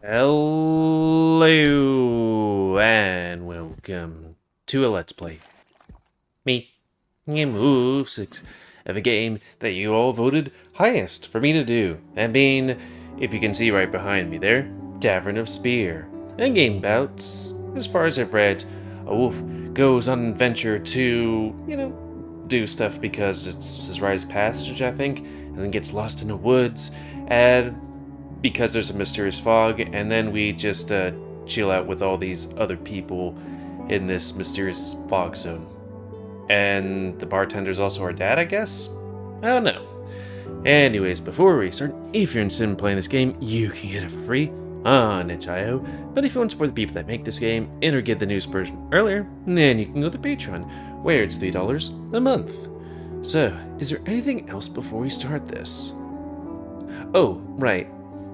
Hello and welcome to a Let's Play. Me, GamerWolfSix, of a game that you all voted highest for me to do, and being, if you can see right behind me there, Tavern of Spear. A game about, as far as I've read, a wolf goes on an adventure to, do stuff because it's his rite of passage, I think, and then gets lost in the woods, and because there's a mysterious fog, and then we just chill out with all these other people in this mysterious fog zone. And the bartender's also our dad, I guess? I don't know. Anyways, before we start, if you're interested in playing this game, you can get it for free on itch.io. But if you want to support the people that make this game and or get the news version earlier, then you can go to Patreon, where it's $3 a month. So, is there anything else before we start this? Oh, right.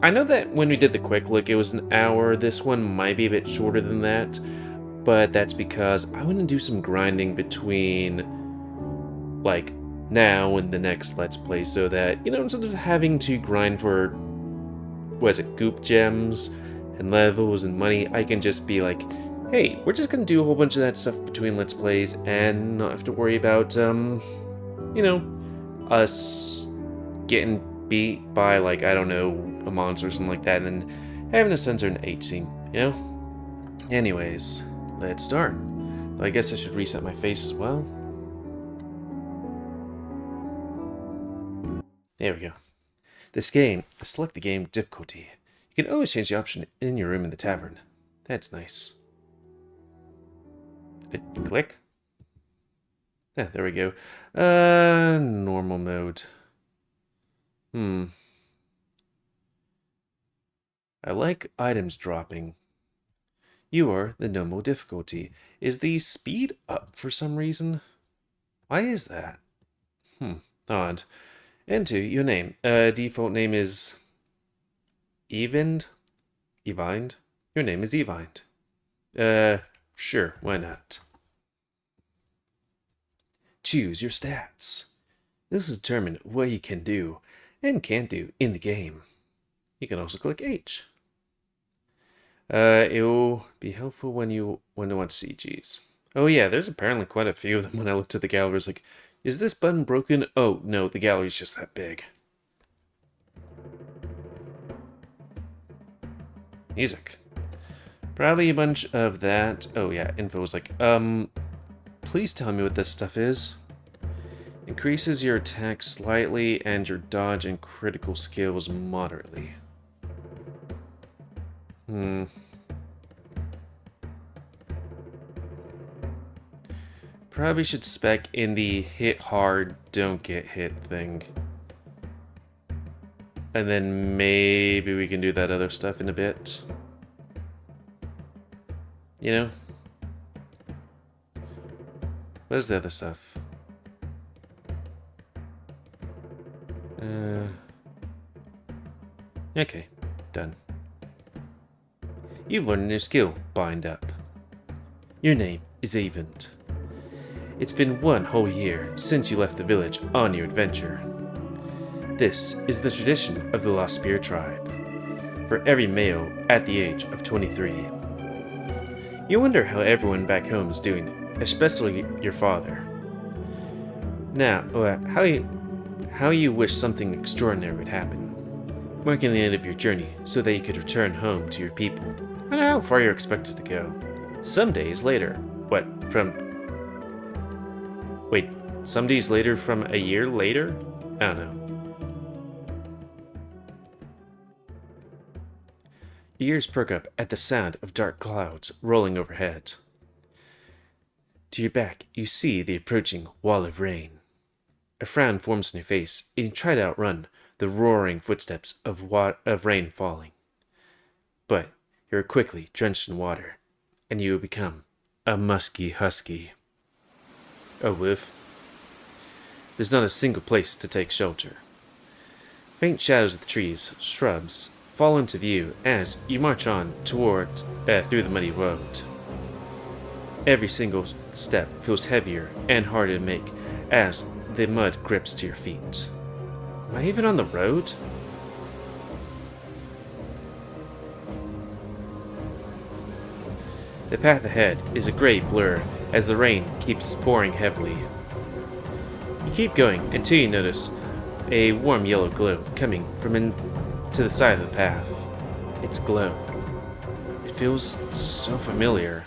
I know that when we did the quick look, it was an hour. This one might be a bit shorter than that, but that's because I want to do some grinding between, like, now and the next Let's Play, so that, instead of having to grind for, goop gems and levels and money, I can just be like, hey, we're just going to do a whole bunch of that stuff between Let's Plays and not have to worry about, us getting beat by, like, I don't know, a monster or something like that, and then having to censor an H scene, Anyways, let's start. I guess I should reset my face as well. There we go. This game, select the game difficulty. You can always change the option in your room in the tavern. That's nice. Click. Yeah, there we go. Normal mode. I like items dropping. You are the normal difficulty. Is the speed up for some reason? Why is that? Odd. Enter your name. Default name is Eyvind? Eyvind? Your name is Eyvind. Sure, why not? Choose your stats. This will determine what you can do and can't do in the game. You can also click H. It will be helpful when you want CGs. Oh yeah, there's apparently quite a few of them. When I looked at the gallery, like, is this button broken? Oh no, the gallery's just that big. Music. Probably a bunch of that. Oh yeah, info was like, please tell me what this stuff is. Increases your attack slightly and your dodge and critical skills moderately. Probably should spec in the hit hard, don't get hit thing. And then maybe we can do that other stuff in a bit. Where's the other stuff? Okay, done. You've learned a new skill, Bind Up. Your name is Eyvind. It's been 1 whole year since you left the village on your adventure. This is the tradition of the Lost Spear tribe, for every male at the age of 23. You wonder how everyone back home is doing, especially your father. Now, how you wish something extraordinary would happen, marking the end of your journey so that you could return home to your people. I don't know how far you're expected to go. Some days later. Some days later from a year later? I don't know. Your ears perk up at the sound of dark clouds rolling overhead. To your back, you see the approaching wall of rain. A frown forms on your face, and you try to outrun the roaring footsteps of rain falling. But you are quickly drenched in water, and you become a musky husky. A wolf. There's not a single place to take shelter. Faint shadows of the trees, shrubs, fall into view as you march on through the muddy road. Every single step feels heavier and harder to make as the mud grips to your feet. Am I even on the road? The path ahead is a gray blur as the rain keeps pouring heavily. You keep going until you notice a warm yellow glow coming from to the side of the path. It's glow. It feels so familiar.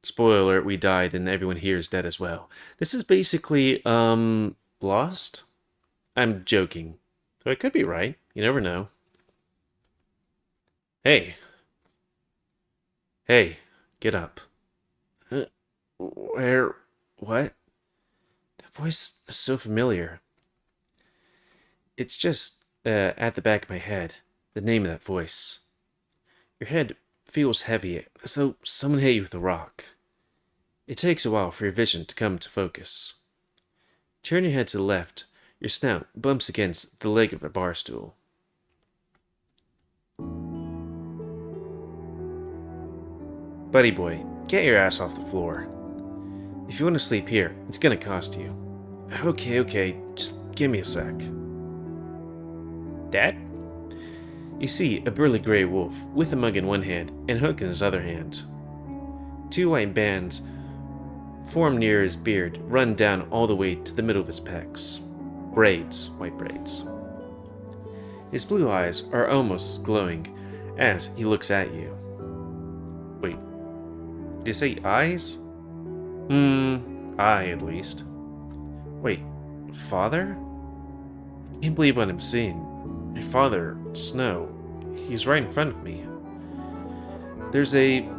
Spoiler alert, we died and everyone here is dead as well. This is basically, Lost? I'm joking. So I could be right. You never know. Hey. Hey, get up. Where? What? That voice is so familiar. It's just at the back of my head. The name of that voice. Your head feels heavy, as though someone hit you with a rock. It takes a while for your vision to come to focus. Turn your head to the left. Your snout bumps against the leg of a bar stool. Buddy boy, get your ass off the floor. If you want to sleep here, it's gonna cost you. Okay, just give me a sec. Dad? You see a burly grey wolf with a mug in one hand and a hook in his other hand. Two white bands formed near his beard run down all the way to the middle of his pecs. Braids, white braids. His blue eyes are almost glowing as he looks at you. Wait, did you say eyes? Eye at least. Wait, father? I can't believe what I'm seeing. My father, Snow, he's right in front of me. There's a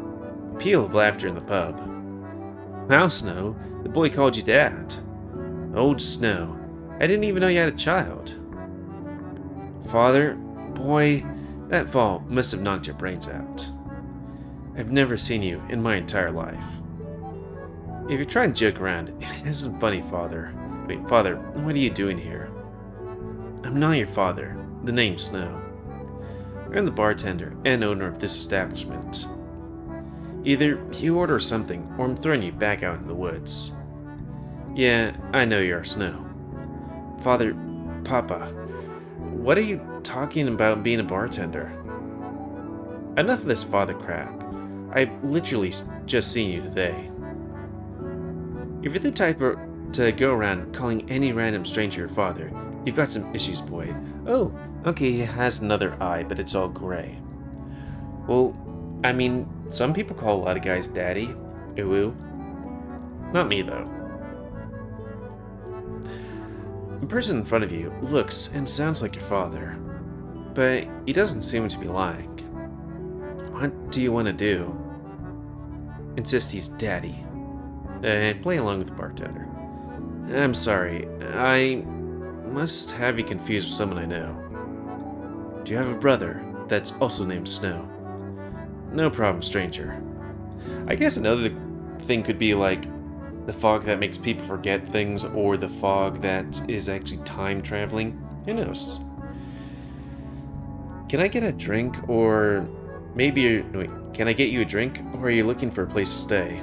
peal of laughter in the pub. How, Snow? The boy called you Dad. Old Snow, I didn't even know you had a child. Father, boy, that fall must have knocked your brains out. I've never seen you in my entire life. If you're trying to joke around, it isn't funny, Father. Wait, Father, what are you doing here? I'm not your father. The name's Snow. I'm the bartender and owner of this establishment. Either you order something, or I'm throwing you back out in the woods. Yeah, I know you're Snow. Father, Papa, what are you talking about being a bartender? Enough of this father crap. I've literally just seen you today. If you're the type to go around calling any random stranger your father, you've got some issues, boy. Oh, okay, he has another eye, but it's all gray. Well, I mean, some people call a lot of guys daddy. Ooh. Not me, though. The person in front of you looks and sounds like your father, but he doesn't seem to be lying. What do you want to do? Insist he's daddy. Play along with the bartender. I'm sorry, I must have you confused with someone I know. Do you have a brother that's also named Snow? No problem, stranger. I guess another thing could be like the fog that makes people forget things, or the fog that is actually time traveling. Who knows? Can I get a drink, or maybe wait, can I get you a drink, or are you looking for a place to stay?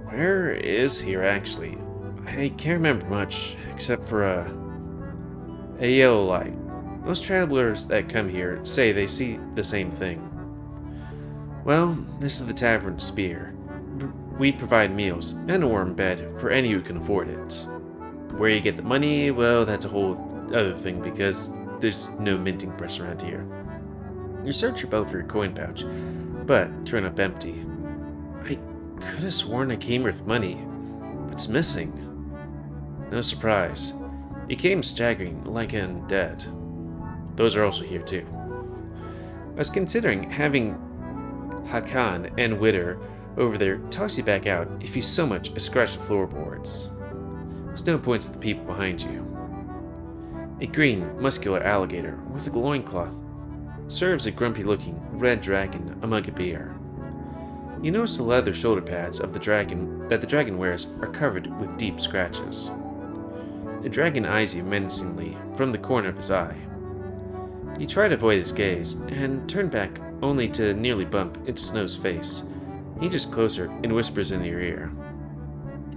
Where is here actually? I can't remember much, except for a yellow light. Most travelers that come here say they see the same thing. Well, this is the Tavern Spear. We provide meals and a warm bed for any who can afford it. Where you get the money, well, that's a whole other thing because there's no minting press around here. You search your belt for your coin pouch, but turn up empty. I could have sworn I came with money, but it's missing. No surprise. He came staggering like an undead. Those are also here too. I was considering having Hakan and Witter over there toss you back out if you so much as scratch the floorboards. Snow points at the people behind you. A green, muscular alligator with a loincloth serves a grumpy-looking red dragon a mug of beer. You notice the leather shoulder pads of the dragon that the dragon wears are covered with deep scratches. The dragon eyes you menacingly from the corner of his eye. You try to avoid his gaze and turn back only to nearly bump into Snow's face. He gets closer and whispers in your ear.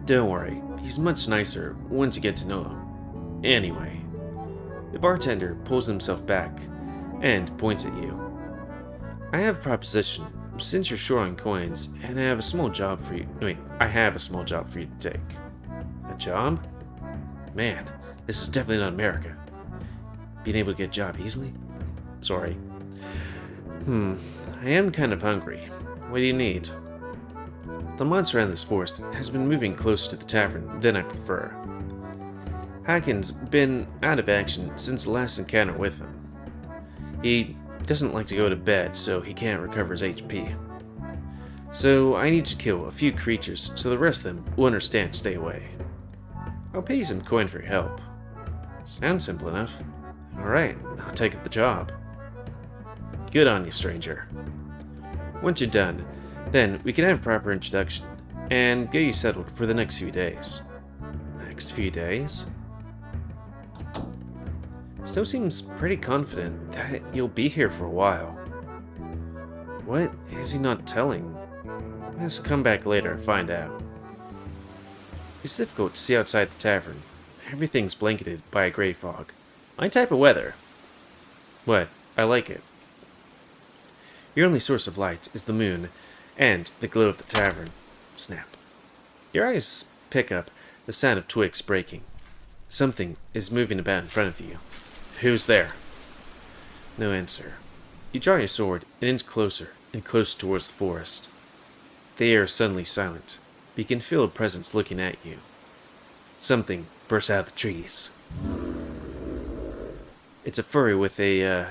Don't worry, he's much nicer once you get to know him. Anyway, the bartender pulls himself back and points at you. I have a proposition. Since you're short on coins, and I have a small job for you. Wait, I have a small job for you to take. A job? Man, this is definitely not America. Being able to get a job easily? Sorry. I am kind of hungry. What do you need? The monster around this forest has been moving closer to the tavern than I prefer. Haken's been out of action since the last encounter with him. He doesn't like to go to bed, so he can't recover his HP. So I need to kill a few creatures so the rest of them will understand to stay away. I'll pay you some coin for your help. Sounds simple enough. Alright, I'll take the job. Good on you, stranger. Once you're done, then we can have a proper introduction and get you settled for the next few days. Next few days? Still seems pretty confident that you'll be here for a while. What is he not telling? Let's come back later and find out. It's difficult to see outside the tavern. Everything's blanketed by a gray fog. My type of weather. What? I like it. Your only source of light is the moon and the glow of the tavern. Snap. Your eyes pick up the sound of twigs breaking. Something is moving about in front of you. Who's there? No answer. You draw your sword an inch closer and closer towards the forest. The air is suddenly silent, but you can feel a presence looking at you. Something bursts out of the trees. It's a furry with a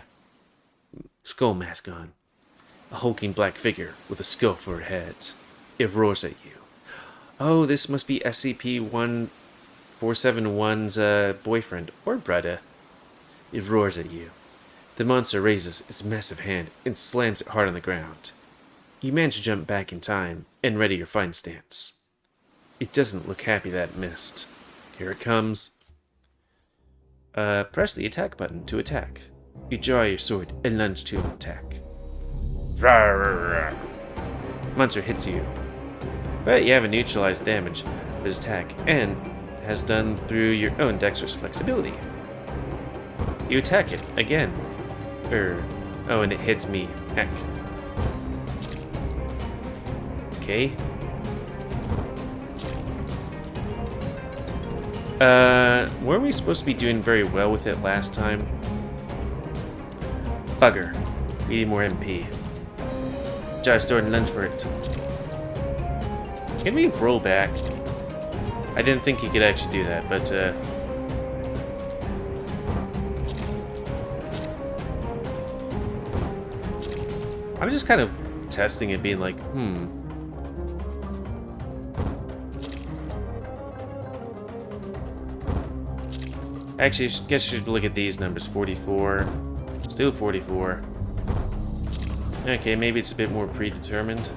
skull mask on. A hulking black figure with a skull for a head. It roars at you. Oh, this must be SCP-1471's boyfriend or brother. It roars at you. The monster raises its massive hand and slams it hard on the ground. You manage to jump back in time and ready your fighting stance. It doesn't look happy that it missed. Here it comes. Press the attack button to attack. You draw your sword and lunge to attack. Monster hits you, but you haven't neutralized damage of his attack and has done through your own dexterous flexibility. You attack it again. Oh, and it hits me. Heck. Okay. Weren't we supposed to be doing very well with it last time? Bugger. We need more MP. Jar sword and lunge for it. Can we roll back? I didn't think he could actually do that, but I'm just kind of testing it, being like, Actually, I guess you should look at these numbers. 44. Still 44. Okay, maybe it's a bit more predetermined.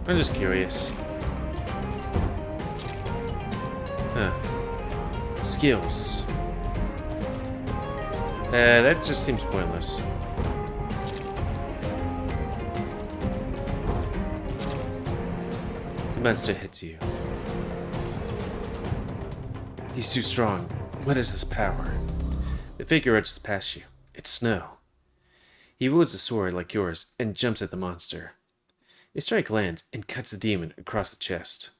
I'm just curious. Huh. Skills. That just seems pointless. The monster hits you. He's too strong. What is this power? The figure edges past you. It's Snow. He wields a sword like yours and jumps at the monster. His strike lands and cuts the demon across the chest.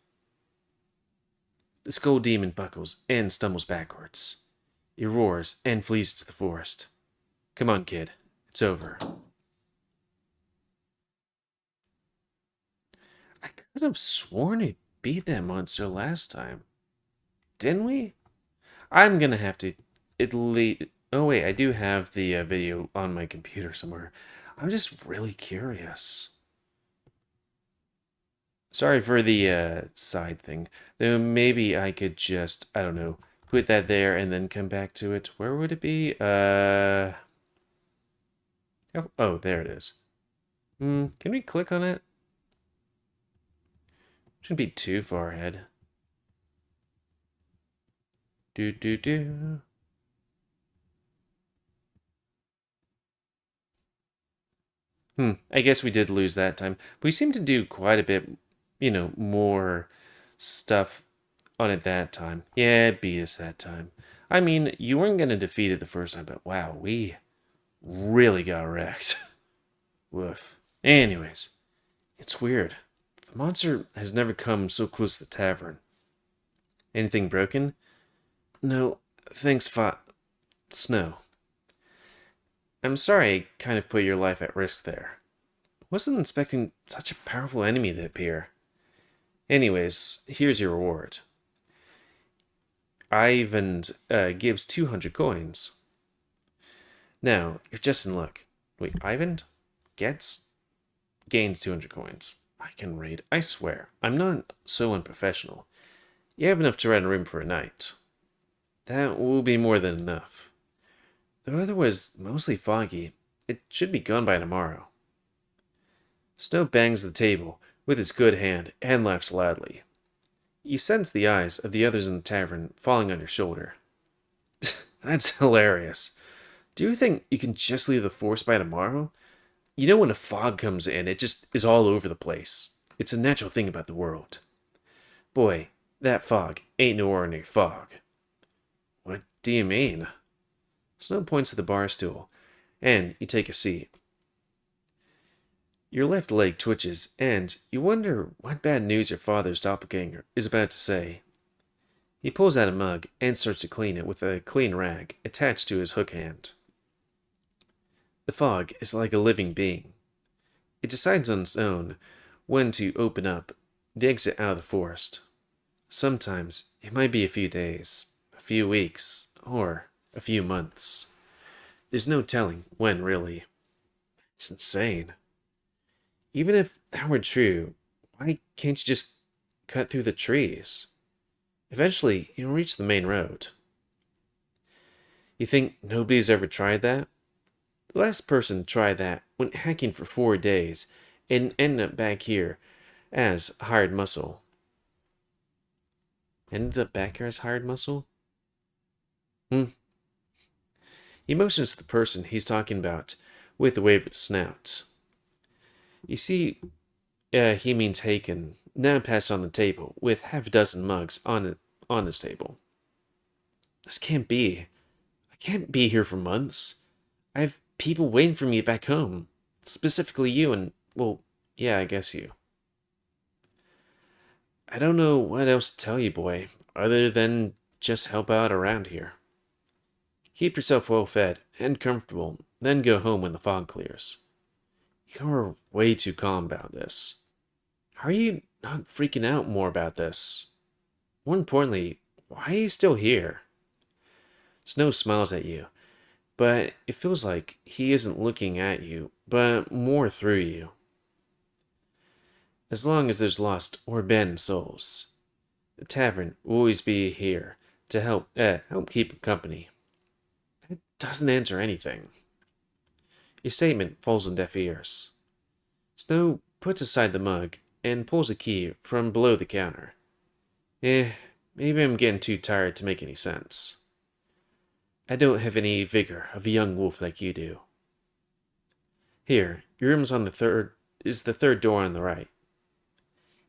The skull demon buckles and stumbles backwards. He roars and flees to the forest. Come on, kid. It's over. I could have sworn he beat that monster last time. Didn't we? I'm gonna have to at least... Oh wait, I do have the video on my computer somewhere. I'm just really curious. Sorry for the side thing. Though maybe I could just, I don't know, put that there and then come back to it. Where would it be? Oh, there it is. Can we click on it? Shouldn't be too far ahead. Do. I guess we did lose that time. We seem to do quite a bit, more stuff on it that time. Yeah, it beat us that time. I mean, you weren't gonna defeat it the first time, but wow, we really got wrecked. Woof. Anyways, it's weird. The monster has never come so close to the tavern. Anything broken? No, thanks, Snow. I'm sorry I kind of put your life at risk there. Wasn't expecting such a powerful enemy to appear. Anyways, here's your reward. Eyvind gives 200 coins. Now, you're just in luck. Wait, Eyvind? Gains 200 coins. I can raid. I swear, I'm not so unprofessional. You have enough to rent a room for a night. That will be more than enough. The weather was mostly foggy. It should be gone by tomorrow. Snow bangs the table with his good hand and laughs loudly. You sense the eyes of the others in the tavern falling on your shoulder. That's hilarious. Do you think you can just leave the forest by tomorrow? You know when a fog comes in, it just is all over the place. It's a natural thing about the world. Boy, that fog ain't no ordinary fog. What do you mean? Snow points to the bar stool, and you take a seat. Your left leg twitches, and you wonder what bad news your father's doppelganger is about to say. He pulls out a mug and starts to clean it with a clean rag attached to his hook hand. The fog is like a living being. It decides on its own when to open up the exit out of the forest. Sometimes it might be a few days, a few weeks, or a few months. There's no telling when, really. It's insane. Even if that were true, why can't you just cut through the trees? Eventually, you'll reach the main road. You think nobody's ever tried that? The last person tried that went hacking for 4 days and ended up back here as hired muscle. Ended up back here as hired muscle? He motions to the person he's talking about with a wave of his snout. You see, he means Haken, now passed on the table with half a dozen mugs on his table. This can't be. I can't be here for months. I have people waiting for me back home. Specifically you and, well, yeah, I guess you. I don't know what else to tell you, boy, other than just help out around here. Keep yourself well fed and comfortable, then go home when the fog clears. You're way too calm about this. How are you not freaking out more about this? More importantly, why are you still here? Snow smiles at you, but it feels like he isn't looking at you, but more through you. As long as there's lost or abandoned souls, the tavern will always be here to help keep company. That doesn't answer anything. Your statement falls on deaf ears. Snow puts aside the mug and pulls a key from below the counter. Maybe I'm getting too tired to make any sense. I don't have any vigor of a young wolf like you do. Here, your room's on the third door on the right.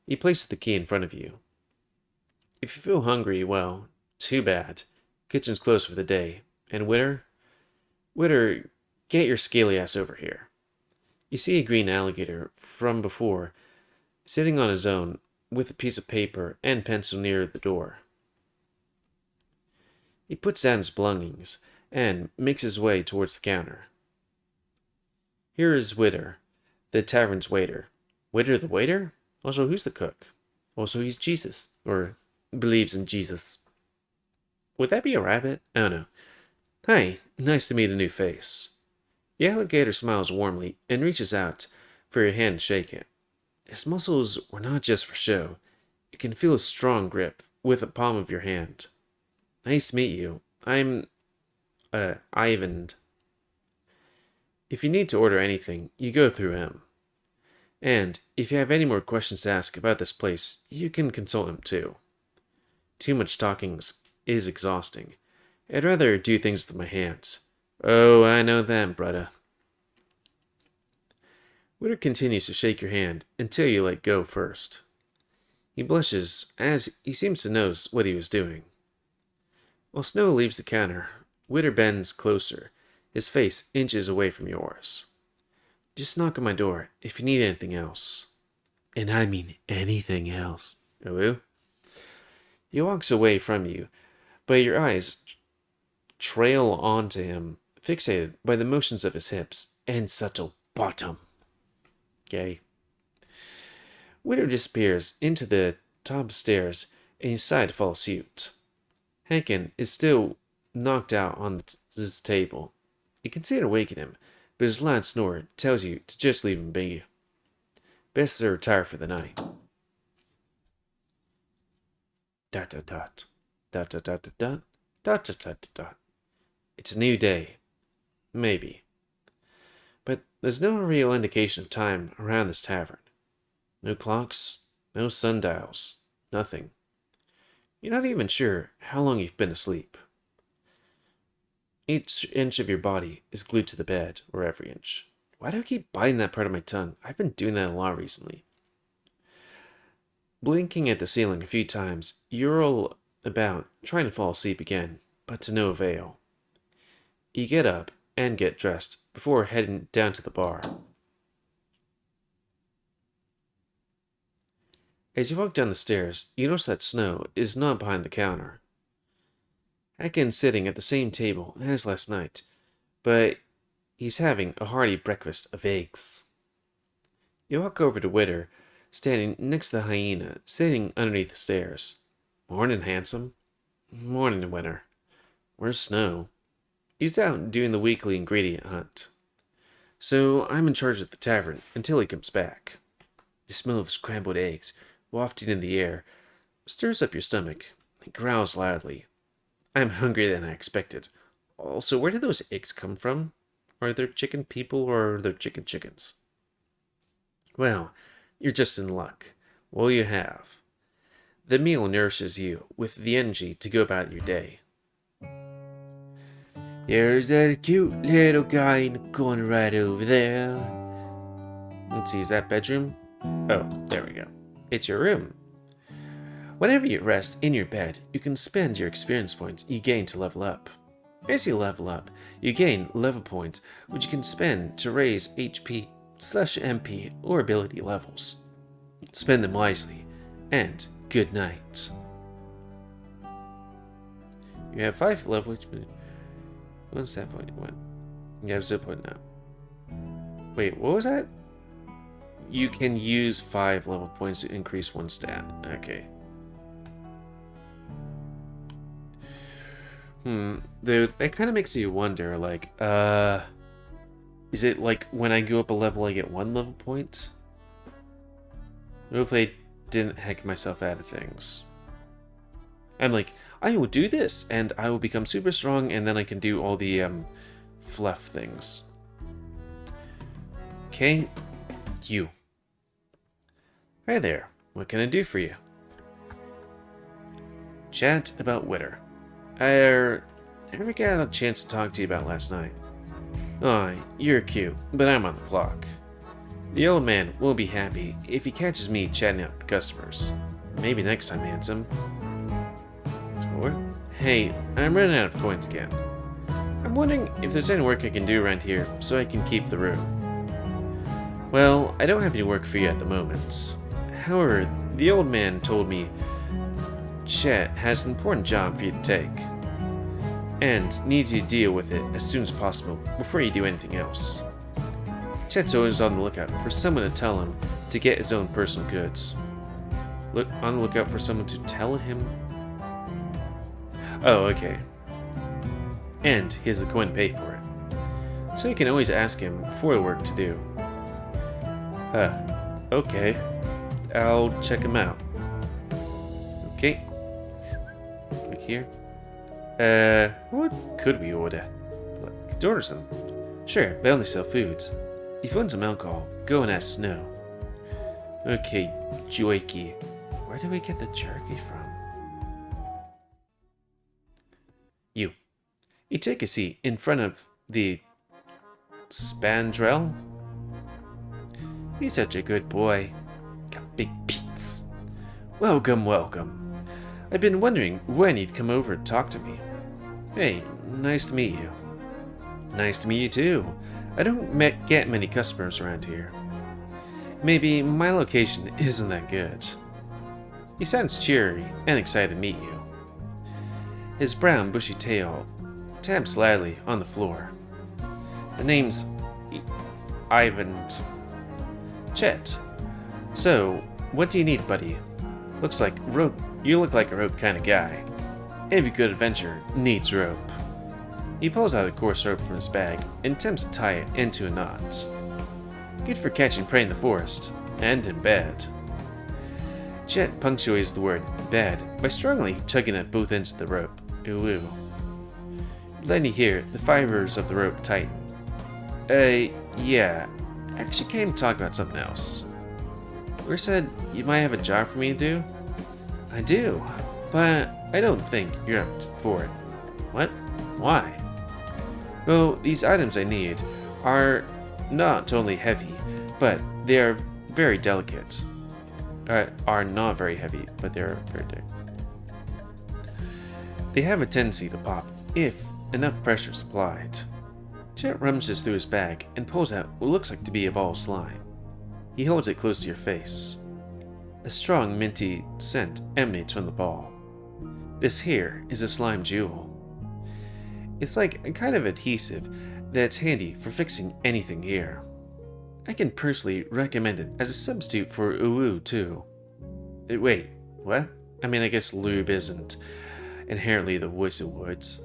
He places the key in front of you. If you feel hungry, well, too bad. Kitchen's closed for the day. And Witter, get your scaly ass over here. You see a green alligator from before, sitting on his own with a piece of paper and pencil near the door. He puts down his belongings and makes his way towards the counter. Here is Witter, the tavern's waiter. Witter the waiter? Also, who's the cook? Also, he's Jesus, or believes in Jesus. Would that be a rabbit? Oh no. Hi, nice to meet a new face. The alligator smiles warmly and reaches out for your hand to shake it. His muscles were not just for show. You can feel a strong grip with the palm of your hand. Nice to meet you. I'm, Eyvind. If you need to order anything, you go through him. And if you have any more questions to ask about this place, you can consult him too. Too much talking is exhausting. I'd rather do things with my hands. Oh, I know them, brudda. Witter continues to shake your hand until you let go first. He blushes as he seems to notice what he was doing. While Snow leaves the counter, Witter bends closer, his face inches away from yours. Just knock on my door if you need anything else. And I mean anything else. Ooh. He walks away from you, but your eyes trail onto him, fixated by the motions of his hips and subtle bottom. Okay. Witter disappears into the top stairs and you decide to follow suit. Haken is still knocked out on his table. You consider waking him, but his loud snore tells you to just leave him be. Best to retire for the night. Dot dot dot. Dot dot dot dot dot. Dot dot dot dot. It's a new day. Maybe. But there's no real indication of time around this tavern. No clocks, no sundials, nothing. You're not even sure how long you've been asleep. Each inch of your body is glued to the bed, or every inch. Why do I keep biting that part of my tongue? I've been doing that a lot recently. Blinking at the ceiling a few times, you roll about, trying to fall asleep again, but to no avail. You get up and get dressed before heading down to the bar. As you walk down the stairs, you notice that Snow is not behind the counter. Haken's sitting at the same table as last night, but he's having a hearty breakfast of eggs. You walk over to Witter, standing next to the hyena, sitting underneath the stairs. Morning, handsome. Morning, Witter. Where's Snow? He's out doing the weekly ingredient hunt. So I'm in charge of the tavern until he comes back. The smell of scrambled eggs, wafting in the air, stirs up your stomach and growls loudly. I'm hungrier than I expected. Also, where did those eggs come from? Are there chicken people or are there chickens? Well, you're just in luck. Well, you have. The meal nourishes you with the energy to go about your day. There's that cute little guy in the corner right over there. Let's see, is that bedroom? Oh, there we go. It's your room. Whenever you rest in your bed, you can spend your experience points you gain to level up. As you level up, you gain level points, which you can spend to raise HP/MP or ability levels. Spend them wisely, and good night. You have 5 level HP. What's that point? What? You have 0 point now. Wait, what was that? You can use 5 level points to increase 1 stat. Okay. Dude, that kind of makes you wonder, like, is it like when I go up a level I get 1 level point? What if I didn't hack myself out of things? I'm like, I will do this, and I will become super strong, and then I can do all the, fluff things. Okay, you. Hi there, what can I do for you? Chat about Witter. I never got a chance to talk to you about last night. Aw, you're cute, but I'm on the clock. The old man will be happy if he catches me chatting up with customers. Maybe next time, handsome. Hey, I'm running out of coins again. I'm wondering if there's any work I can do around here so I can keep the room. Well, I don't have any work for you at the moment. However, the old man told me Chet has an important job for you to take, and needs you to deal with it as soon as possible before you do anything else. Chet's always on the lookout for someone to tell him to get his own personal goods. Look on the lookout for someone to tell him. Oh, okay. And he has the coin to pay for it. So you can always ask him for the work to do. Okay. I'll check him out. Okay. Click here. What could we order? Let's order some. Sure, they only sell foods. If you want some alcohol, go and ask Snow. Okay, jerky. Where do we get the jerky from? You take a seat in front of the spandrel. He's such a good boy. Got big peats. Welcome, welcome. I've been wondering when you'd come over to talk to me. Hey, nice to meet you. Nice to meet you too. I don't get many customers around here. Maybe my location isn't that good. He sounds cheery and excited to meet you. His brown bushy tail taps slightly on the floor. The name's Eyvind. Chet. So, what do you need, buddy? Looks like rope. You look like a rope kind of guy. Every good adventure needs rope. He pulls out a coarse rope from his bag and attempts to tie it into a knot. Good for catching prey in the forest and in bed. Chet punctuates the word bed by strongly tugging at both ends of the rope. Ooh, ooh. Then you hear the fibers of the rope tighten. Yeah. Actually came to talk about something else. We said you might have a job for me to do? I do, but I don't think you're up for it. What? Why? Well, these items I need are not only heavy, but they are very delicate. Are not very heavy, but they're very delicate. They have a tendency to pop if enough pressure is applied. Chet rummages through his bag and pulls out what looks like to be a ball of slime. He holds it close to your face. A strong minty scent emanates from the ball. This here is a slime jewel. It's like a kind of adhesive that's handy for fixing anything here. I can personally recommend it as a substitute for uwu too. Wait, what? I mean, I guess lube isn't inherently the voice of words.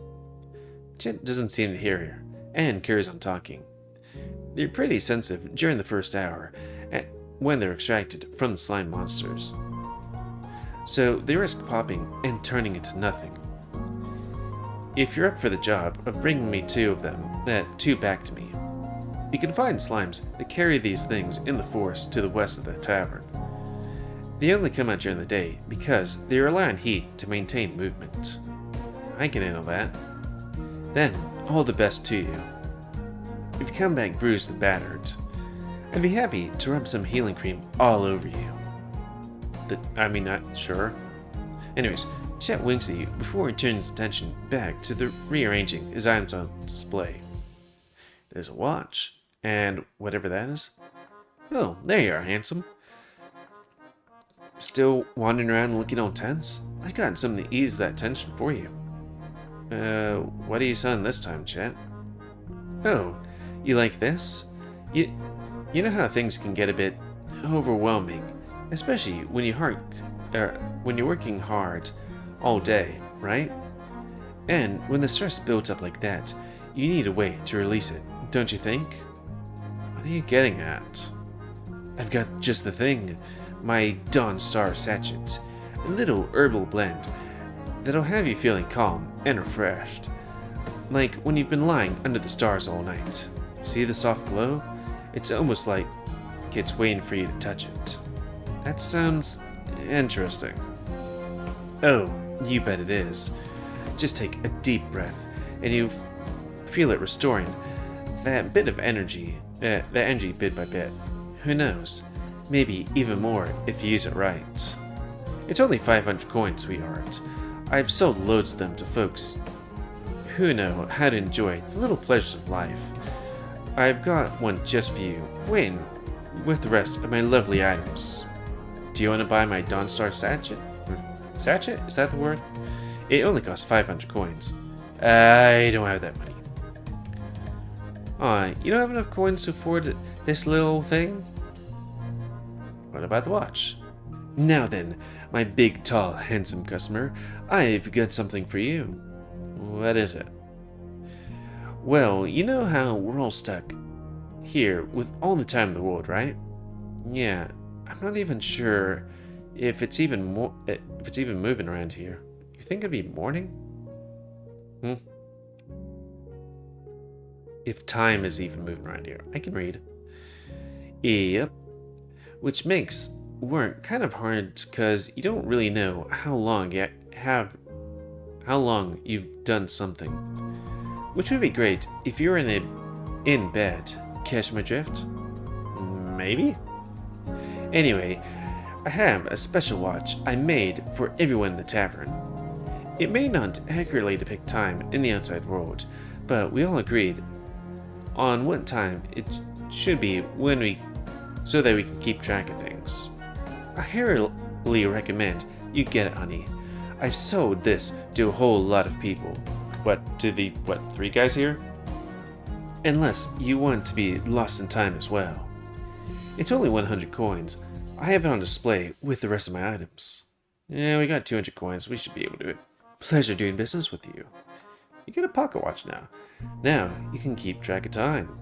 Chet doesn't seem to hear her and carries on talking. They're pretty sensitive during the first hour when they're extracted from the slime monsters. So they risk popping and turning into nothing. If you're up for the job of bringing me two back to me, you can find slimes that carry these things in the forest to the west of the tavern. They only come out during the day because they rely on heat to maintain movement. I can handle that. Then, all the best to you. If you come back bruised and battered, I'd be happy to rub some healing cream all over you. Not sure. Anyways, Chet winks at you before he turns his attention back to the rearranging his items on display. There's a watch, and whatever that is. Oh, there you are, handsome. Still wandering around looking all tense? I got something to ease that tension for you. What are you selling this time, Chet? Oh, you like this? You know how things can get a bit overwhelming, especially when you're working hard all day, right? And when the stress builds up like that, you need a way to release it, don't you think? What are you getting at? I've got just the thing, my Dawn Star Sachet, a little herbal blend that'll have you feeling calm and refreshed, like when you've been lying under the stars all night. See the soft glow? It's almost like it's waiting for you to touch it. That sounds interesting. Oh, you bet it is. Just take a deep breath, and you feel it restoring that bit of energy, bit by bit. Who knows? Maybe even more if you use it right. It's only 500 coins, sweetheart. I've sold loads of them to folks who know how to enjoy the little pleasures of life. I've got one just for you, waiting with the rest of my lovely items. Do you want to buy my Dawnstar Sachet? Sachet? Is that the word? It only costs 500 coins. I don't have that money. You don't have enough coins to afford this little thing? What about the watch? Now then, my big, tall, handsome customer, I've got something for you. What is it? Well, you know how we're all stuck here with all the time in the world, right? Yeah, I'm not even sure if it's even moving around here. You think it'd be morning? If time is even moving around here. I can read. Yep. Which makes work kind of hard because you don't really know how long you've done something. Which would be great if you were in bed. Catch my drift? Maybe? Anyway, I have a special watch I made for everyone in the tavern. It may not accurately depict time in the outside world, but we all agreed on what time it should be so that we can keep track of things. I highly recommend you get it, honey. I've sold this to a whole lot of people. What, 3 guys here? Unless you want to be lost in time as well. It's only 100 coins. I have it on display with the rest of my items. Yeah, we got 200 coins. We should be able to do it. Pleasure doing business with you. You get a pocket watch now. Now you can keep track of time.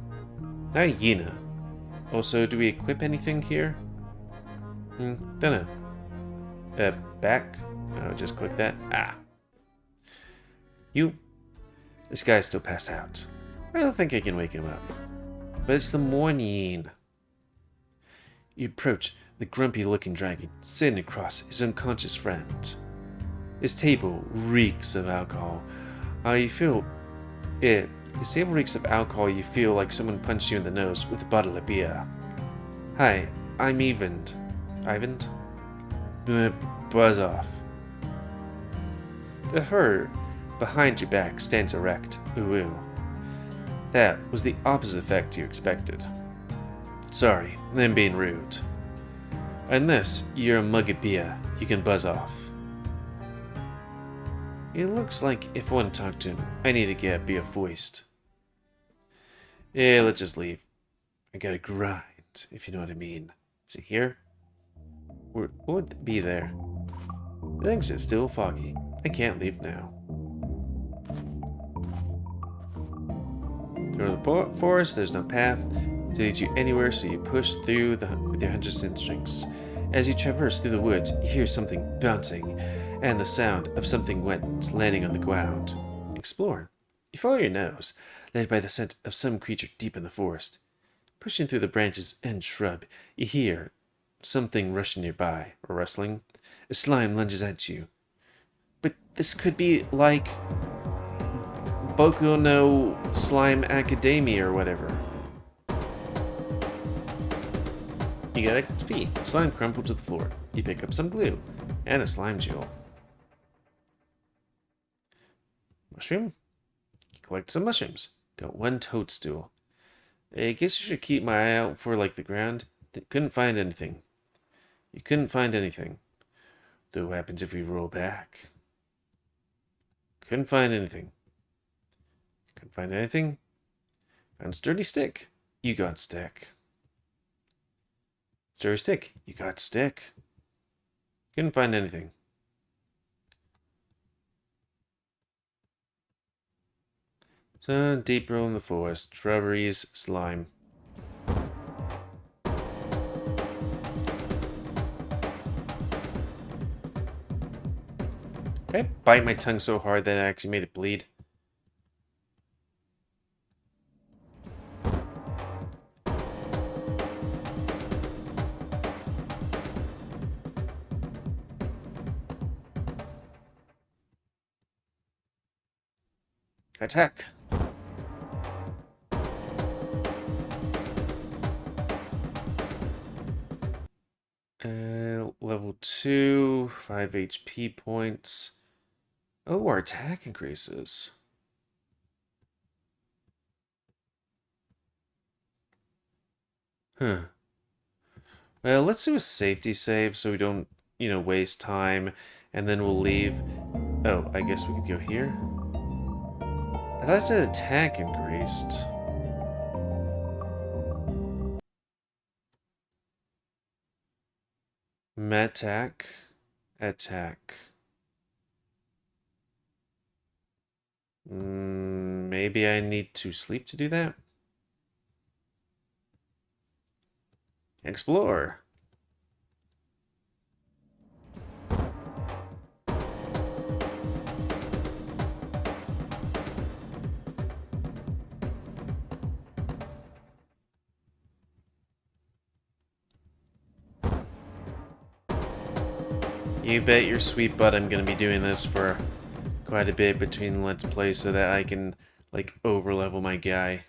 Hyena. Also, do we equip anything here? Dunno. Back? Oh, just click that. Ah. This guy's still passed out. I don't think I can wake him up. But it's the morning. You approach the grumpy-looking dragon sitting across his unconscious friend. His table reeks of alcohol. His table reeks of alcohol. You feel like someone punched you in the nose with a bottle of beer. Hi, I'm Eyvind. Eyvind? Buzz off. The fur behind your back stands erect. Ooh ooh. That was the opposite effect you expected. Sorry, I'm being rude. Unless you're a mug of beer, you can buzz off. It looks like if I want to talk to him, I need to get a beer voiced. Yeah, let's just leave. I gotta grind, if you know what I mean. Is it here? What would it be there? The exit's still foggy. I can't leave now. Go to the forest, there's no path to lead you anywhere, so you push through with your hunter's instincts. As you traverse through the woods, you hear something bouncing, and the sound of something wet landing on the ground. Explore. You follow your nose, led by the scent of some creature deep in the forest. Pushing through the branches and shrub, you hear something rushing nearby, or rustling. A slime lunges at you. But this could be like Boku no Slime Academia or whatever. You get XP. Slime crumpled to the floor. You pick up some glue and a slime jewel. Mushroom? You collect some mushrooms. Got 1 toadstool. I guess you should keep my eye out for like the ground. Couldn't find anything. You couldn't find anything. Though what happens if we roll back? Couldn't find anything. Couldn't find anything. Found sturdy stick. You got stick. Sturdy stick. You got stick. Couldn't find anything. So deep roll in the forest. Shrubberies. Slime. Did I bite my tongue so hard that I actually made it bleed? Attack! Level 2, 5 HP points. Oh, our attack increases. Huh. Well, let's do a safety save so we don't, waste time. And then we'll leave. Oh, I guess we could go here. I thought it said attack increased. Attack. Attack. Maybe I need to sleep to do that? Explore. You bet your sweet butt I'm gonna be doing this for quite a bit between Let's Play so that I can, overlevel my guy.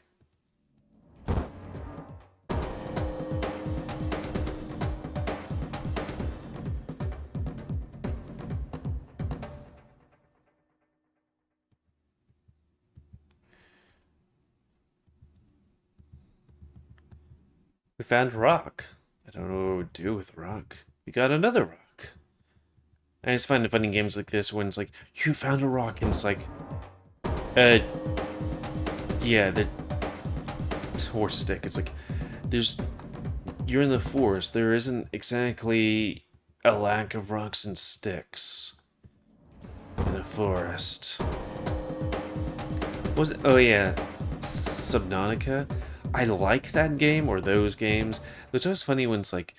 We found a rock. I don't know what we'd do with a rock. We got another rock. I just find it funny in games like this when it's like, you found a rock, and it's like, uh, yeah, the horse stick. It's like, you're in the forest. There isn't exactly a lack of rocks and sticks in a forest. Oh yeah, Subnautica. I like that game, or those games. It's always funny when it's like,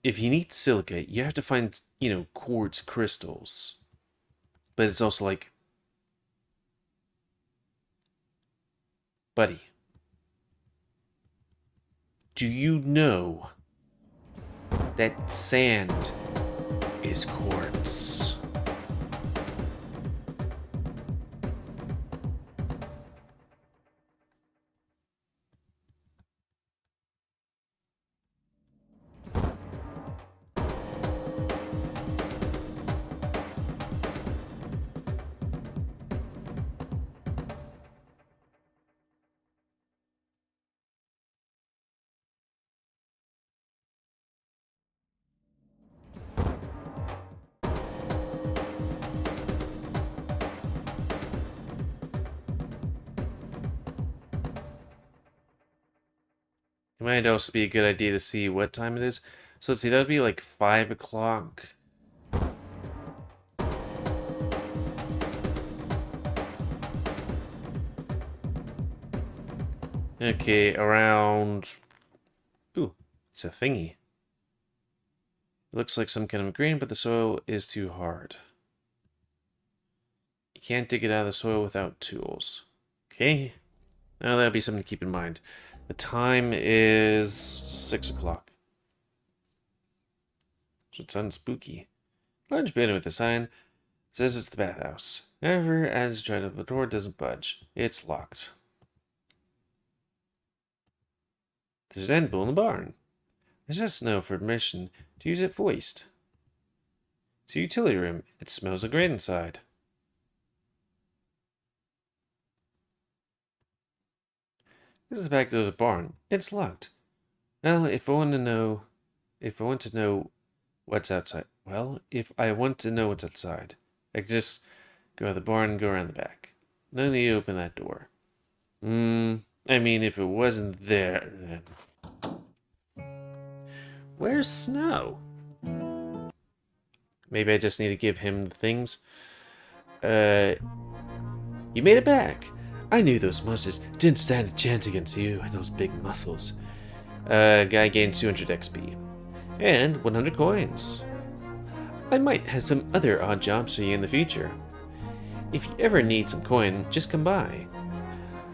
if you need silica, you have to find, quartz crystals. But it's also like, buddy, do you know that sand is quartz? It might also be a good idea to see what time it is. So let's see, that would be like 5 o'clock. Okay, around... Ooh, it's a thingy. It looks like some kind of green, but the soil is too hard. You can't dig it out of the soil without tools. Okay. Now that'll be something to keep in mind. The time is 6 o'clock. So it's unspooky. Large building with a sign says it's the bathhouse. However, as you try to open the door, it doesn't budge. It's locked. There's an anvil in the barn. I just know for permission to use it for waste. It's a utility room. It smells great inside. This is back to the barn. It's locked. Well, if I want to know what's outside, I could just go to the barn and go around the back. No need to open that door. I mean, if it wasn't there, then... Where's Snow? Maybe I just need to give him the things. You made it back. I knew those monsters didn't stand a chance against you and those big muscles. Guy gained 200 XP. And 100 coins. I might have some other odd jobs for you in the future. If you ever need some coin, just come by.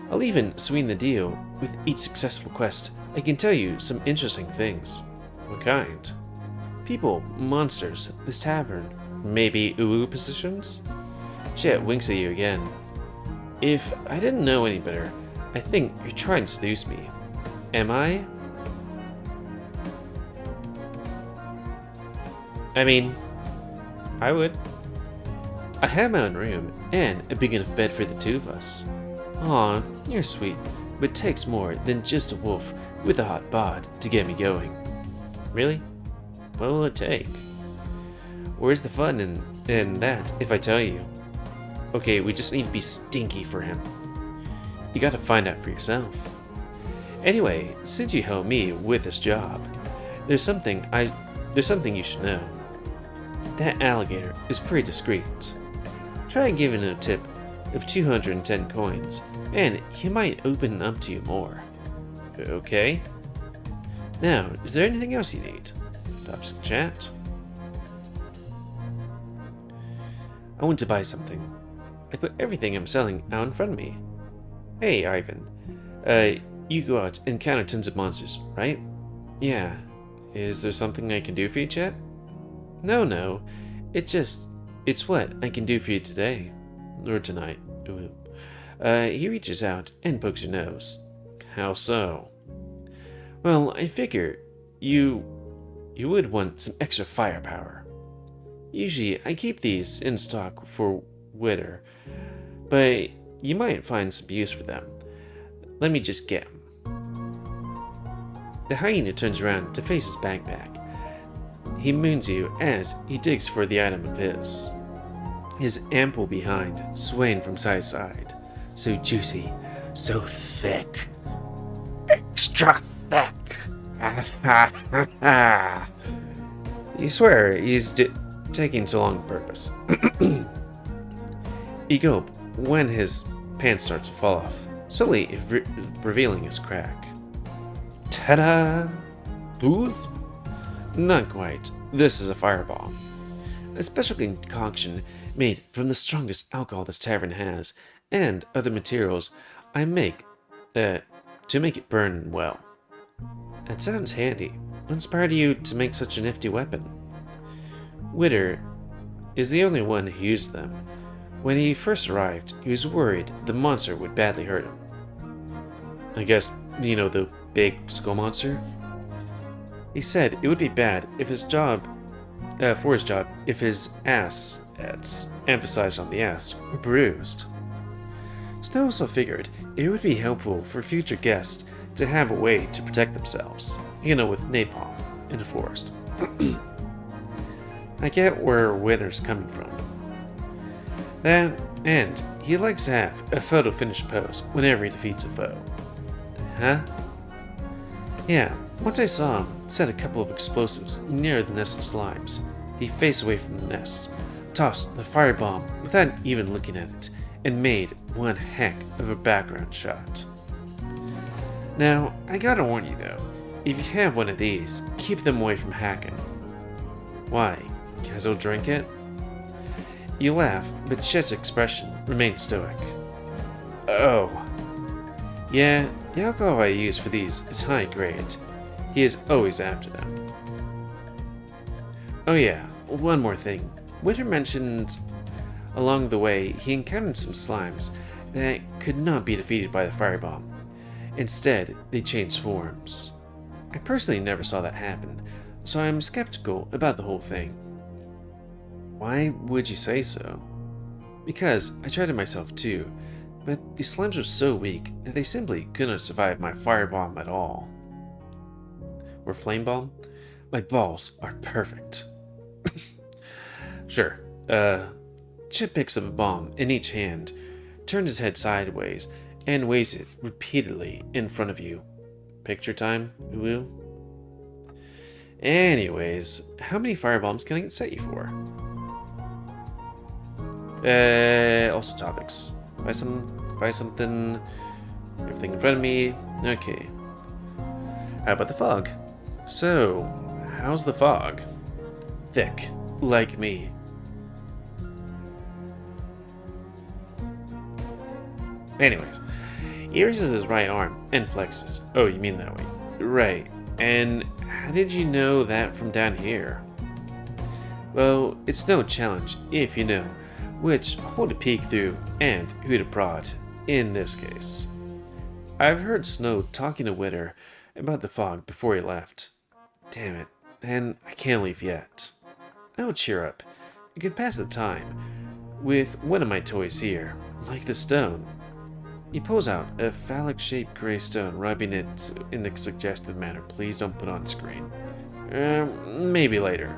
I'll even sweeten the deal. With each successful quest, I can tell you some interesting things. What kind? People, monsters, this tavern. Maybe uwu positions? Shit winks at you again. If I didn't know any better, I think you're trying to seduce me. Am I? I mean, I would. I have my own room, and a big enough bed for the two of us. Aw, you're sweet, but it takes more than just a wolf with a hot bod to get me going. Really? What will it take? Where's the fun in that, if I tell you? Okay, we just need to be stinky for him. You gotta find out for yourself. Anyway, since you helped me with this job, there's something you should know. That alligator is pretty discreet. Try giving him a tip of 210 coins, and he might open up to you more. Okay? Now, is there anything else you need? Tops of chat. I want to buy something. I put everything I'm selling out in front of me. Hey, Eyvind. You go out and encounter tons of monsters, right? Yeah. Is there something I can do for you, chat? No. It's what I can do for you today. Or tonight. Ooh. He reaches out and pokes your nose. How so? Well, I figure you would want some extra firepower. Usually, I keep these in stock for winter, but you might find some use for them. Let me just get them. The hyena turns around to face his backpack. He moons you as he digs for the item of his. His ample behind swaying from side to side. So juicy, so thick. Extra thick. You swear he's taking so long on purpose. You gulp when his pants starts to fall off, slowly revealing his crack. Ta-da! Booze? Not quite. This is a fireball. A special concoction made from the strongest alcohol this tavern has, and other materials I make to make it burn well. It sounds handy. What inspired you to make such a nifty weapon? Witter is the only one who used them. When he first arrived, he was worried the monster would badly hurt him. I guess, you know, the big skull monster? He said it would be bad if his job, if his ass, it's emphasized on the ass, were bruised. Snow also figured it would be helpful for future guests to have a way to protect themselves, you know, with napalm in the forest. I get where Witter's coming from. That, and he likes to have a photo finish pose whenever he defeats a foe. Huh? Yeah, once I saw him set a couple of explosives near the nest of slimes, he faced away from the nest, tossed the firebomb without even looking at it, and made one heck of a background shot. Now, I gotta warn you though, if you have one of these, keep them away from hacking. Why? Because he'll drink it? You laugh, but Chet's expression remains stoic. Oh. Yeah, the alcohol I use for these is high grade. He is always after them. Oh yeah, one more thing. Witter mentioned along the way he encountered some slimes that could not be defeated by the firebomb. Instead, they changed forms. I personally never saw that happen, so I'm skeptical about the whole thing. Why would you say so? Because I tried it myself too, but the slimes were so weak that they simply couldn't survive my firebomb at all. Or flame bomb? My balls are perfect. Sure. Chip picks up a bomb in each hand, turns his head sideways, and weighs it repeatedly in front of you. Picture time, woo? Anyways, how many firebombs can I set you for? Also topics. Buy something. Everything in front of me. Okay. How about the fog? So, how's the fog? Thick, like me. Anyways, he raises his right arm and flexes. Oh, you mean that way. Right. And how did you know that from down here? Well, it's no challenge if you know which hole to peek through and who to prod in this case. I've heard Snow talking to Witter about the fog before he left. Damn it, and I can't leave yet. Oh, cheer up. You can pass the time with one of my toys here, like the stone. He pulls out a phallic-shaped gray stone, rubbing it in the suggested manner. Please don't put on screen. Maybe later.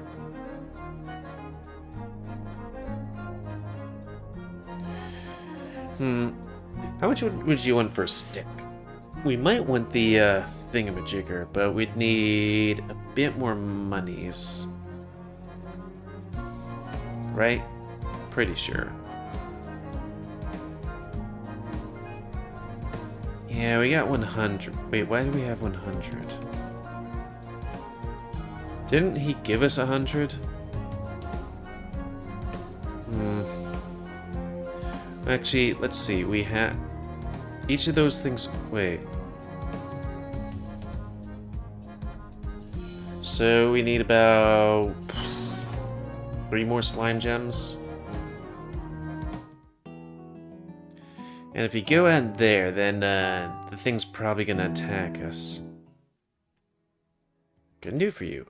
How much would you want for a stick? We might want the thingamajigger, but we'd need a bit more monies. Right? Pretty sure. Yeah, we got 100. Wait, why do we have 100? Didn't he give us 100? Actually, let's see. We had each of those things. Wait. So we need about 3 more slime gems. And if you go out there, then the thing's probably gonna attack us. Couldn't do for you.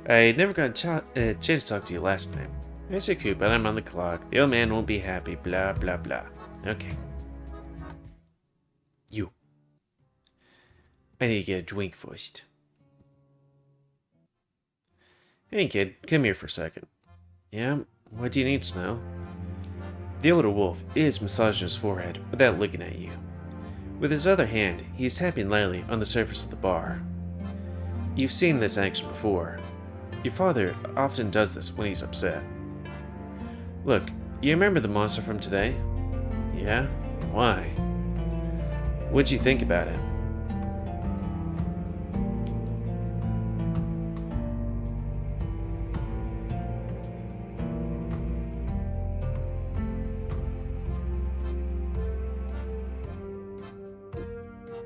I never got a chance to talk to you last time. It's a coup, but I'm on the clock. The old man won't be happy. Blah, blah, blah. Okay. You. I need to get a drink first. Hey kid, come here for a second. Yeah, what do you need, Snow? The older wolf is massaging his forehead without looking at you. With his other hand, he is tapping lightly on the surface of the bar. You've seen this action before. Your father often does this when he's upset. Look, you remember the monster from today? Yeah? Why? What'd you think about it?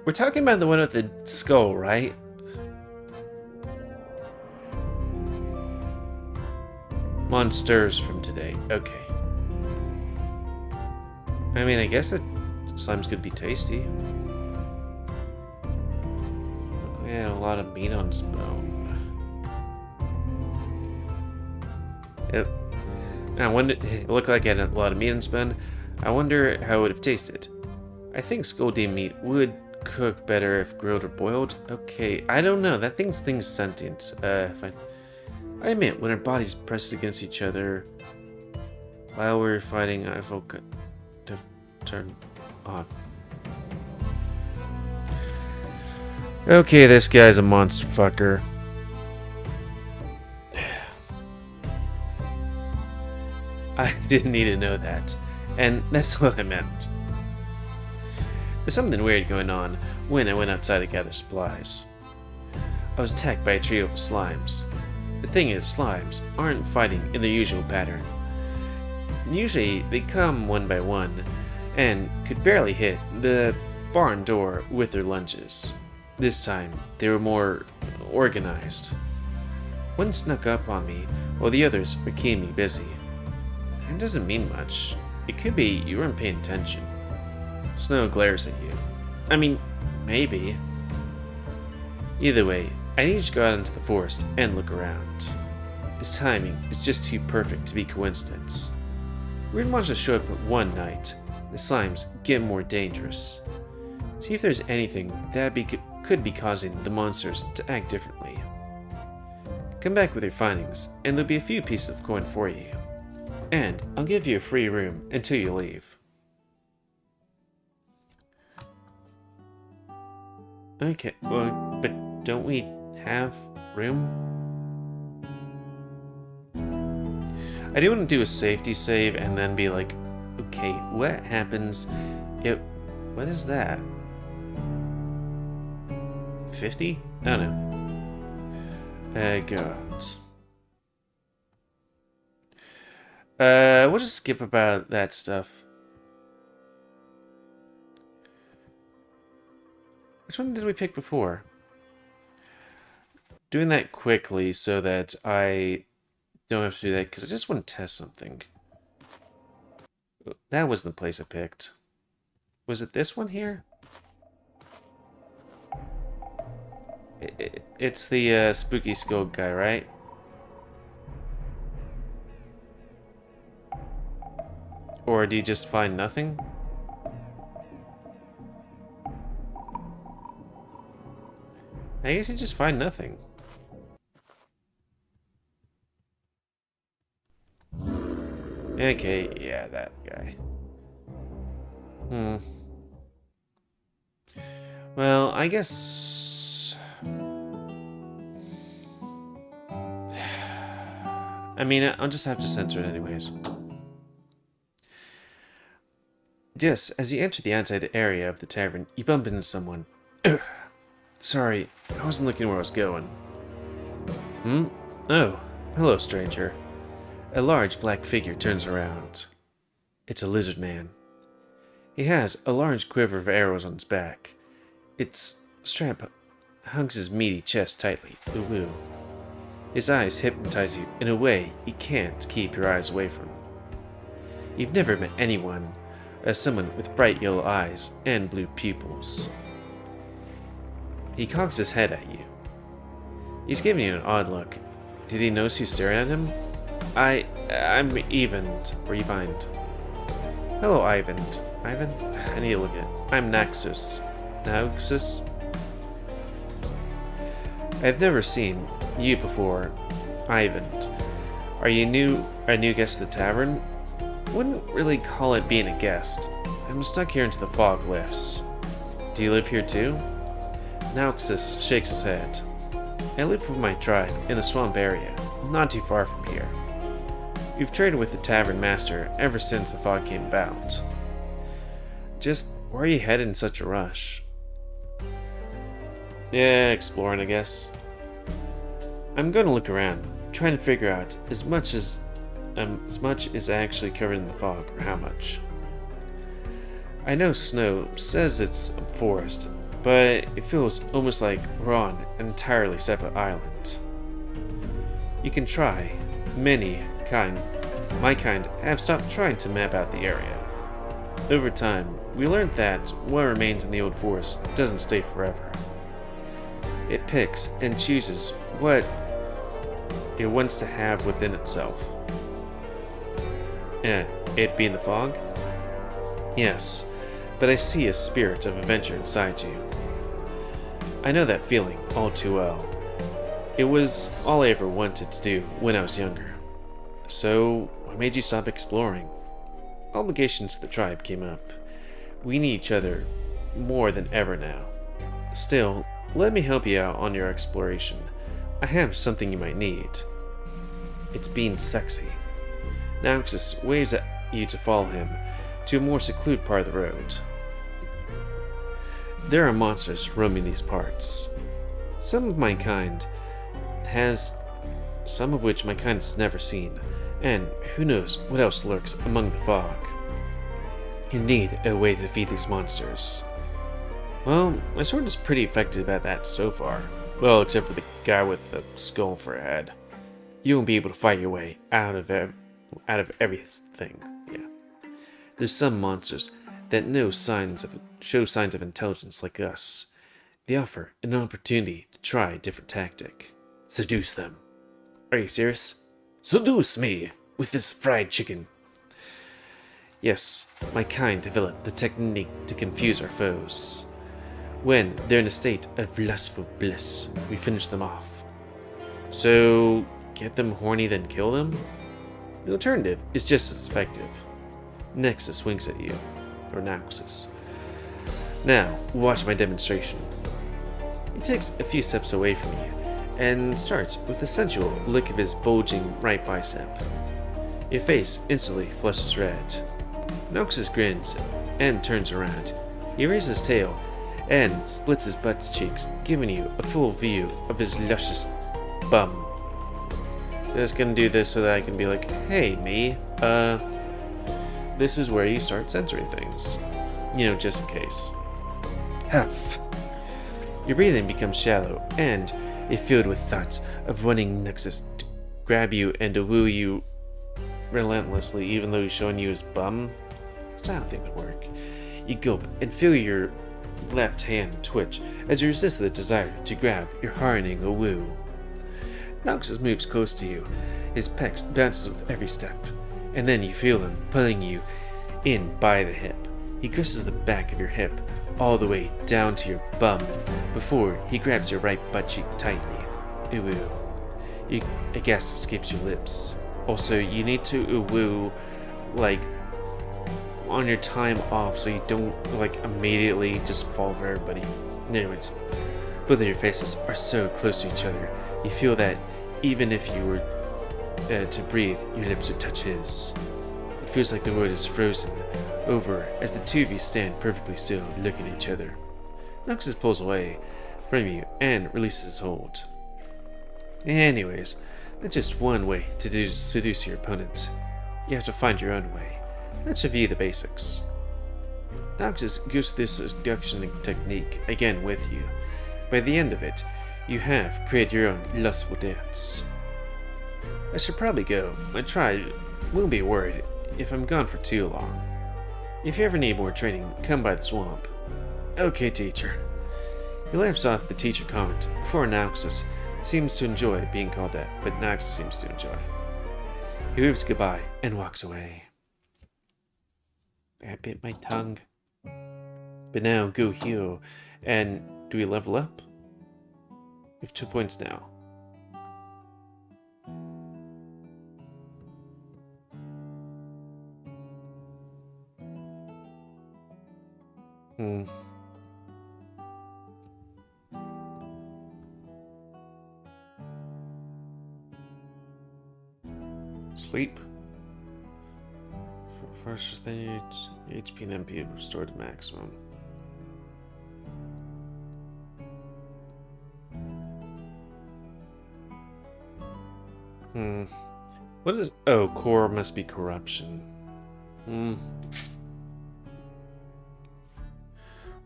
We're talking about the one with the skull, right? Monsters from today. Okay. I mean, I guess it slimes could be tasty. Look, we had a lot of meat on his bone. Yep. I wonder. It looked like it had a lot of meat on his bone. I wonder how it would have tasted. I think skull deer meat would cook better if grilled or boiled. Okay, I don't know. That thing's sentient. I admit, when our bodies pressed against each other while we were fighting, I felt to turn on. Okay, this guy's a monster fucker. I didn't need to know that, and that's what I meant. There's something weird going on when I went outside to gather supplies. I was attacked by a trio of slimes. The thing is, slimes aren't fighting in their usual pattern. Usually, they come one by one, and could barely hit the barn door with their lunges. This time, they were more organized. One snuck up on me, while the others were keeping me busy. That doesn't mean much. It could be you weren't paying attention. Snow glares at you. I mean, maybe. Either way, I need to go out into the forest and look around. His timing is just too perfect to be coincidence. Weird monsters show up at one night. The slimes get more dangerous. See if there's anything that could be causing the monsters to act differently. Come back with your findings, and there'll be a few pieces of coin for you. And I'll give you a free room until you leave. Okay, well, but don't we have room? I do want to do a safety save and then be like, okay, what happens if... What is that? 50? I don't know. God. We'll just skip about that stuff. Which one did we pick before? Doing that quickly so that I don't have to do that, because I just want to test something. That wasn't the place I picked. Was it this one here? It's the spooky skull guy, right? Or do you just find nothing? I guess you just find nothing. Okay, yeah, that guy. Well, I guess... I mean, I'll just have to censor it anyways. Just as you enter the outside area of the tavern, you bump into someone. Sorry, I wasn't looking where I was going. Oh, hello, stranger. A large black figure turns around. It's a lizard man. He has a large quiver of arrows on his back. Its strap hugs his meaty chest tightly. Ooh. His eyes hypnotize you in a way you can't keep your eyes away from. You've never met anyone as someone with bright yellow eyes and blue pupils. He cocks his head at you. He's giving you an odd look. Did he notice you staring at him? I'm Eyvind, or Eyvind. Hello, Eyvind. Eyvind? I need to look at it. I'm Nauxus. Nauxus? I've never seen you before, Eyvind. Are you a new guest to the tavern? Wouldn't really call it being a guest. I'm stuck here until the fog lifts. Do you live here too? Nauxus shakes his head. I live with my tribe in the swamp area, not too far from here. We've traded with the tavern master ever since the fog came about. Just where are you headed in such a rush? Yeah, exploring, I guess. I'm going to look around, trying to figure out as much is actually covered in the fog, or how much. I know snow says it's a forest, but it feels almost like we're on an entirely separate island. You can try. My kind, have stopped trying to map out the area. Over time, we learned that what remains in the old forest doesn't stay forever. It picks and chooses what it wants to have within itself. It being the fog? Yes, but I see a spirit of adventure inside you. I know that feeling all too well. It was all I ever wanted to do when I was younger. So, what made you stop exploring? Obligations to the tribe came up. We need each other more than ever now. Still, let me help you out on your exploration. I have something you might need. It's being sexy. Nauxus waves at you to follow him to a more secluded part of the road. There are monsters roaming these parts. Some of which my kind has never seen, and who knows what else lurks among the fog. You need a way to defeat these monsters. Well, my sword is pretty effective at that so far. Well, except for the guy with the skull for a head. You won't be able to fight your way out of everything. Yeah. There's some monsters that show signs of intelligence like us. They offer an opportunity to try a different tactic. Seduce them. Are you serious? Seduce me with this fried chicken. Yes, my kind developed the technique to confuse our foes. When they're in a state of lustful bliss, we finish them off. So, get them horny then kill them? The alternative is just as effective. Nexus winks at you, or Nauxus. Now, watch my demonstration. He takes a few steps away from you, and starts with a sensual lick of his bulging right bicep. Your face instantly flushes red. Nauxus grins and turns around. He raises his tail and splits his butt cheeks, giving you a full view of his luscious bum. Just gonna do this so that I can be like, hey, me, this is where you start censoring things. You know, just in case. Huff. Your breathing becomes shallow, and is filled with thoughts of wanting Nauxus to grab you and to woo you relentlessly, even though he's showing you his bum. That's not how things work. You gulp and feel your left hand twitch as you resist the desire to grab your hardening a woo. Nauxus moves close to you. His pecs bounces with every step, and then you feel him pulling you in by the hip. He presses the back of your hip all the way down to your bum before he grabs your right butt cheek tightly. Ooh. A gasp escapes your lips. Also, you need to ooh, like, on your time off so you don't, like, immediately just fall for everybody. Anyways, both of your faces are so close to each other, you feel that even if you were to breathe, your lips would touch his. It feels like the world is frozen over as the two of you stand perfectly still, looking at each other. Nauxus pulls away from you and releases his hold. Anyways, that's just one way to seduce your opponent. You have to find your own way. Let's review the basics. Nauxus goes through this seduction technique again with you. By the end of it, you have created your own lustful dance. I should probably go. My tribe will be worried if I'm gone for too long. If you ever need more training, come by the swamp. Okay, teacher. He laughs off the teacher comment before Nauxus seems to enjoy being called that, but Nauxus seems to enjoy. He waves goodbye and walks away. I bit my tongue. But now go heal And do we level up? We have 2 points now. Hmm. Sleep. First thing, HP and MP restored to maximum. What is... Oh, core must be corruption.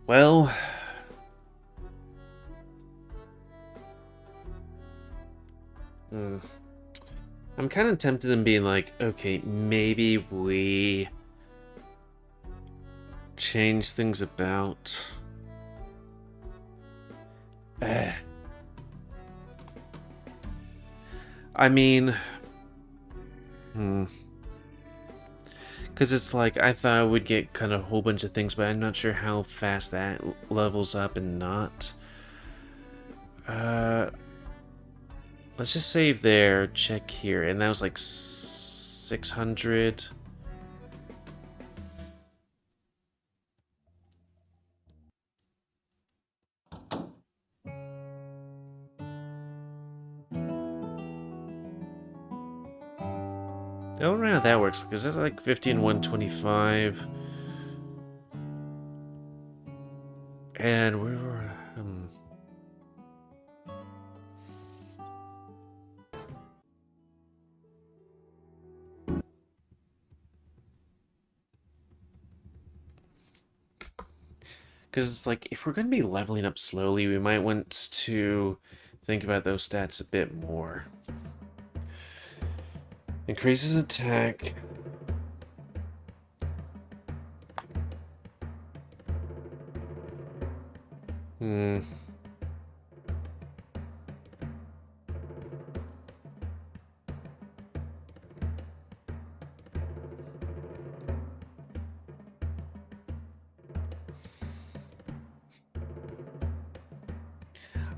Well... I'm kind of tempted in being like, okay, maybe we... change things about. I mean... Because it's like, I thought I would get kind of a whole bunch of things, but I'm not sure how fast that levels up and not. Let's just save there, check here, and that was like 600. I don't know how that works, because that's like 50 and 125. And where were... Because it's like, if we're going to be leveling up slowly, we might want to think about those stats a bit more. Increases attack.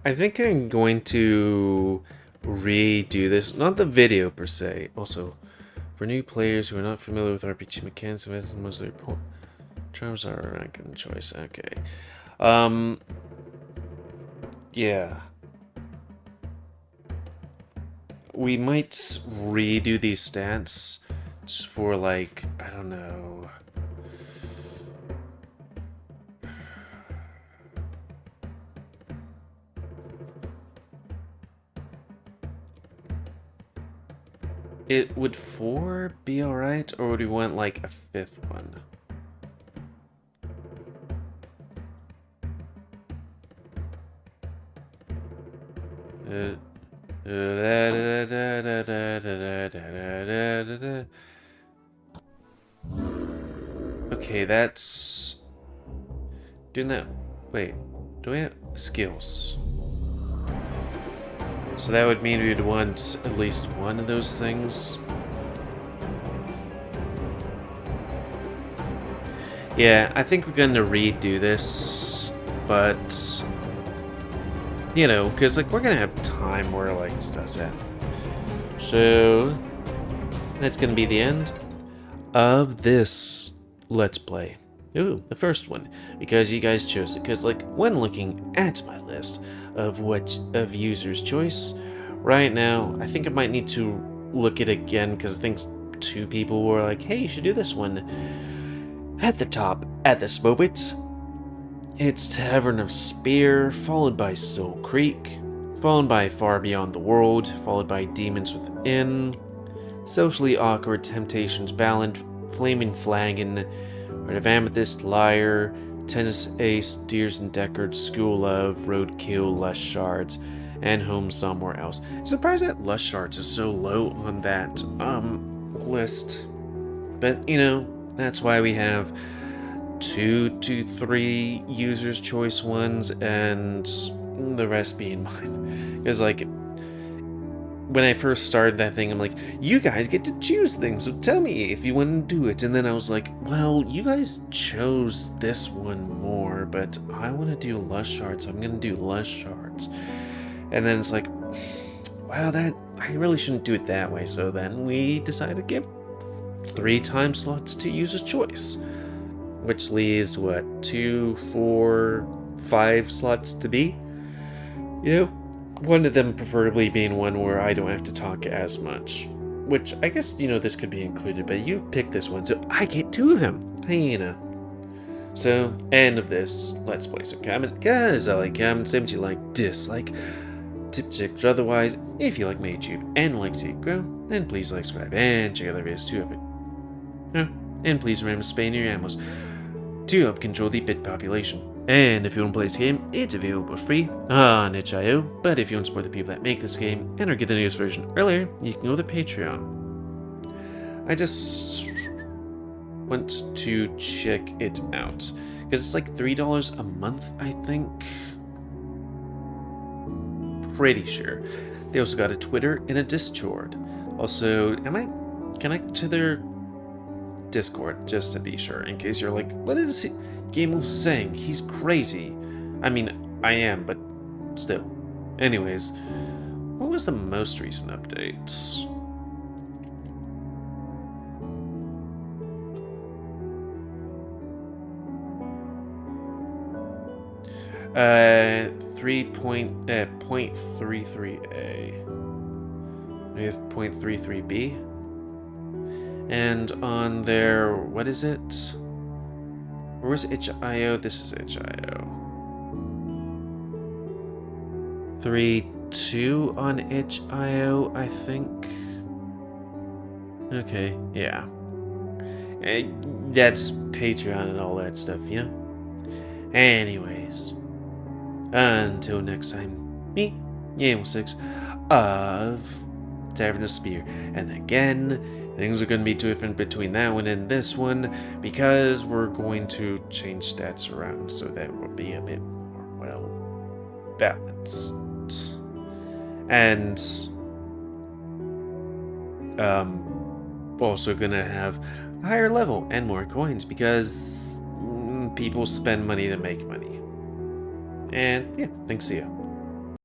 I think I'm going to redo this. Not the video per se. Also, for new players who are not familiar with RPG mechanics, most of their charms are a rank and choice. Okay. Yeah. We might redo these stats for like, I don't know. Would 4 be alright, or would we want like a 5th one? Okay, that's... Doing that... Wait, do we have skills? So that would mean we'd want at least one of those things. Yeah, I think we're gonna redo this, but... You know, because like we're gonna have time where like stuff's at. So... That's gonna be the end of this Let's Play. Ooh, the first one, because you guys chose it. Because like when looking at my list of users' choice right now, I think I might need to look at it again, because I think 2 people were like, hey, you should do this one. At the top at this moment, it's Tavern of Spear, followed by Soul Creek, followed by Far Beyond the World, followed by Demons Within, Socially Awkward, Temptations Bound, Flaming Flagon, Heart of Amethyst, Lyre, Tennis Ace, Deers and Deckard, School of, Roadkill, Lush Shards, and Home Somewhere Else. I'm surprised that Lush Shards is so low on that list. But, you know, that's why we have 2 to 3 users' choice ones and the rest being mine. Because, like, when I first started that thing, I'm like, you guys get to choose things, so tell me if you want to do it. And then I was like, well, you guys chose this one more, but I want to do less shards, so I'm going to do less shards. And then it's like, wow, I really shouldn't do it that way. So then we decided to give 3 time slots to user's choice, which leaves, what, 2, 4, 5 slots to be? You know, one of them preferably being one where I don't have to talk as much. Which, I guess, this could be included, but you pick this one, so I get 2 of them. Hyena. So, end of this Let's Play. So comment, because I like comments, say what you like, dislike, tip chicks, or otherwise. If you like my YouTube and like to see it grow, then please like, subscribe, and check out other videos too of it. And please remember to spay your ammos to help control the bit population. And if you want to play this game, it's available for free on itch.io. But if you want to support the people that make this game and or get the newest version earlier, you can go to Patreon. I just want to check it out because it's like $3 a month, I think. Pretty sure. They also got a Twitter and a Discord. Also, am I connected to their Discord just to be sure, in case you're like, what is he? GameWolf saying he's crazy. I mean, I am, but still. Anyways, what was the most recent update? 3.33a. We have 0.33b. And on their, what is it? Where's itch.io? This is itch.io. 3.2 on itch.io, I think. Okay, yeah. That's Patreon and all that stuff, you know? Anyways, until next time, me, GamerWolfSix of Tavern Spear. And again, things are going to be different between that one and this one because we're going to change stats around so that will be a bit more, well, balanced. And also going to have a higher level and more coins because people spend money to make money. And yeah, thanks, see ya.